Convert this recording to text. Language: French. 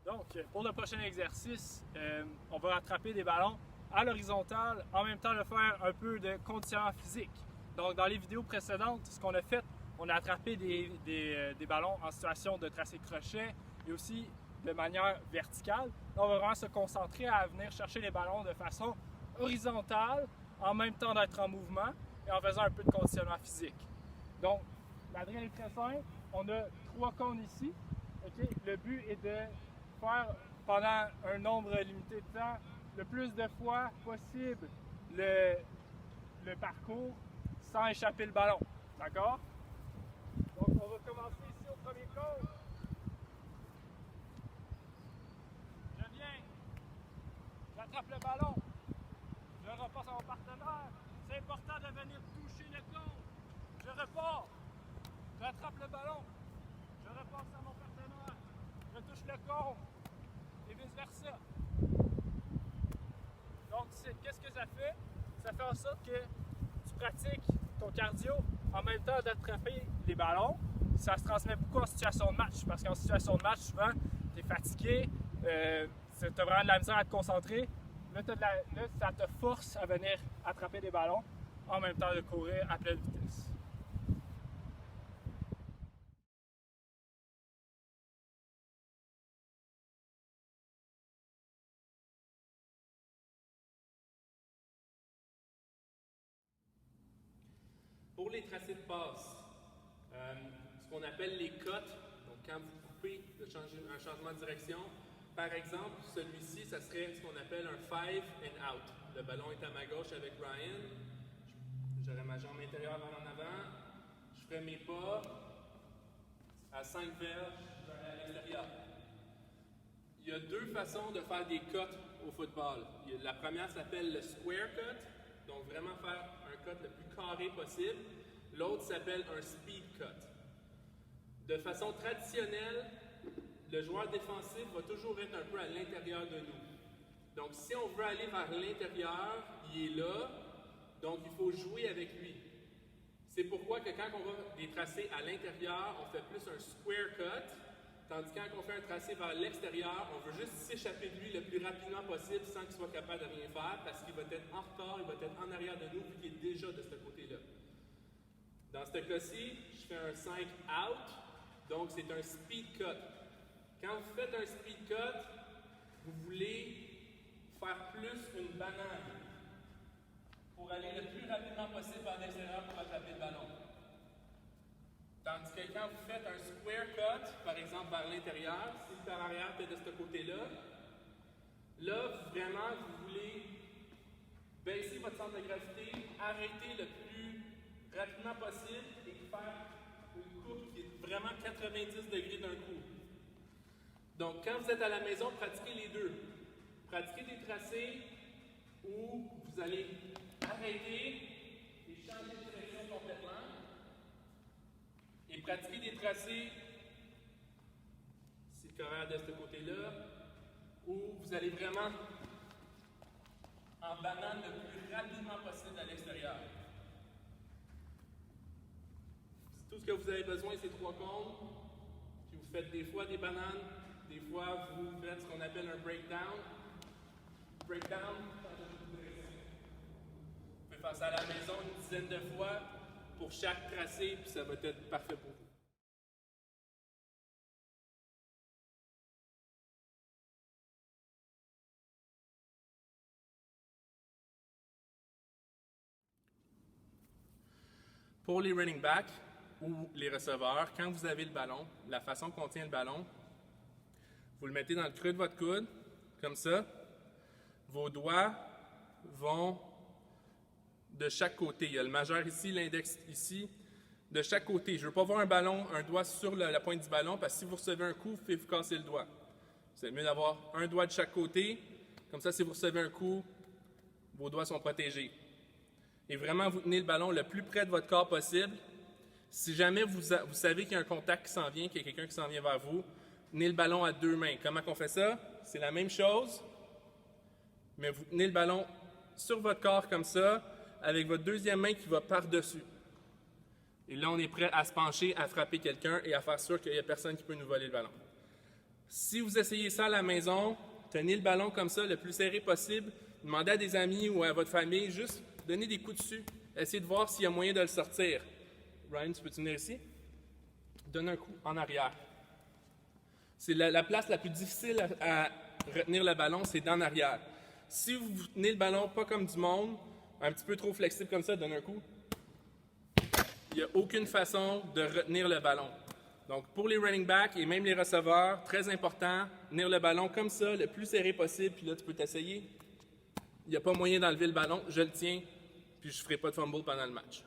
Donc, pour le prochain exercice, on va attraper des ballons à l'horizontale, en même temps de faire un peu de conditionnement physique. Donc, dans les vidéos précédentes, ce qu'on a fait, on a attrapé des ballons en situation de tracé crochet et aussi de manière verticale. Là, on va vraiment se concentrer à venir chercher les ballons de façon horizontale, en même temps d'être en mouvement et en faisant un peu de conditionnement physique. Donc, la drill est très simple. On a 3 cônes ici. Okay? Le but est de faire pendant un nombre limité de temps le plus de fois possible le parcours sans échapper le ballon. D'accord? Donc, on va commencer ici au premier cône. Je viens, j'attrape le ballon, je repasse à mon partenaire. C'est important de venir toucher le cône. Je repars, j'attrape le ballon, je repasse à mon partenaire, je touche le cône et vice-versa. Donc, qu'est-ce que ça fait? Ça fait en sorte que tu pratiques ton cardio en même temps d'attraper les ballons. Ça se transmet beaucoup en situation de match, parce qu'en situation de match, souvent, tu es fatigué, tu as vraiment de la misère à te concentrer. Là, ça te force à venir attraper des ballons en même temps de courir à pleine vitesse. Pour les tracés de passe, ce qu'on appelle les cuts, donc quand vous coupez un changement de direction, par exemple, celui-ci, ça serait ce qu'on appelle un 5 and out. Le ballon est à ma gauche avec Ryan, j'aurai ma jambe intérieure vers en avant, je ferai mes pas à 5 verges, je vais aller à l'extérieur. Il y a 2 façons de faire des cuts au football. La première s'appelle le square cut, donc vraiment faire un cut le plus carré possible. L'autre s'appelle un speed cut. De façon traditionnelle, le joueur défensif va toujours être un peu à l'intérieur de nous. Donc si on veut aller vers l'intérieur, il est là, donc il faut jouer avec lui. C'est pourquoi que quand on va des tracés à l'intérieur, on fait plus un square cut, tandis que quand on fait un tracé vers l'extérieur, on veut juste s'échapper de lui le plus rapidement possible sans qu'il soit capable de rien faire, parce qu'il va être en retard, il va être en arrière de nous, vu qu'il est déjà de ce côté-là. Dans ce cas-ci, je fais un 5 out, donc c'est un speed cut. Quand vous faites un speed cut, vous voulez faire plus une banane pour aller le plus rapidement possible vers l'extérieur pour attraper le ballon. Tandis que quand vous faites un square cut, par exemple vers l'intérieur, si le par arrière est de ce côté-là, là, vraiment, vous voulez baisser votre centre de gravité, arrêter le plus rapidement possible et faire une coupe qui est vraiment 90 degrés d'un coup. Donc, quand vous êtes à la maison, pratiquez les deux. Pratiquez des tracés où vous allez arrêter et changer de direction complètement. Et pratiquez des tracés, si le corps de ce côté-là, où vous allez vraiment en banane le plus rapidement possible à l'extérieur. Tout ce que vous avez besoin, c'est 3 cônes. Puis vous faites des fois des bananes, des fois vous faites ce qu'on appelle un breakdown. Breakdown, vous pouvez faire ça à la maison une dizaine de fois pour chaque tracé, puis ça va être parfait pour vous. Pour les running backs ou les receveurs, quand vous avez le ballon, la façon qu'on tient le ballon, vous le mettez dans le creux de votre coude, comme ça. Vos doigts vont de chaque côté. Il y a le majeur ici, l'index ici, de chaque côté. Je ne veux pas voir un doigt sur la pointe du ballon, parce que si vous recevez un coup, vous pouvez vous casser le doigt. C'est mieux d'avoir un doigt de chaque côté. Comme ça, si vous recevez un coup, vos doigts sont protégés. Et vraiment, vous tenez le ballon le plus près de votre corps possible. Si jamais vous savez qu'il y a un contact qui s'en vient, qu'il y a quelqu'un qui s'en vient vers vous, tenez le ballon à 2 mains. Comment on fait ça? C'est la même chose, mais vous tenez le ballon sur votre corps comme ça, avec votre deuxième main qui va par-dessus. Et là, on est prêt à se pencher, à frapper quelqu'un et à faire sûr qu'il n'y a personne qui peut nous voler le ballon. Si vous essayez ça à la maison, tenez le ballon comme ça, le plus serré possible. Demandez à des amis ou à votre famille, juste donnez des coups dessus. Essayez de voir s'il y a moyen de le sortir. Ryan, tu peux-tu venir ici? Donne un coup en arrière. C'est la place la plus difficile à retenir le ballon, c'est d'en arrière. Si vous tenez le ballon pas comme du monde, un petit peu trop flexible comme ça, donne un coup. Il n'y a aucune façon de retenir le ballon. Donc, pour les running backs et même les receveurs, très important, tenir le ballon comme ça, le plus serré possible, puis là, tu peux t'essayer. Il n'y a pas moyen d'enlever le ballon, je le tiens, puis je ne ferai pas de fumble pendant le match.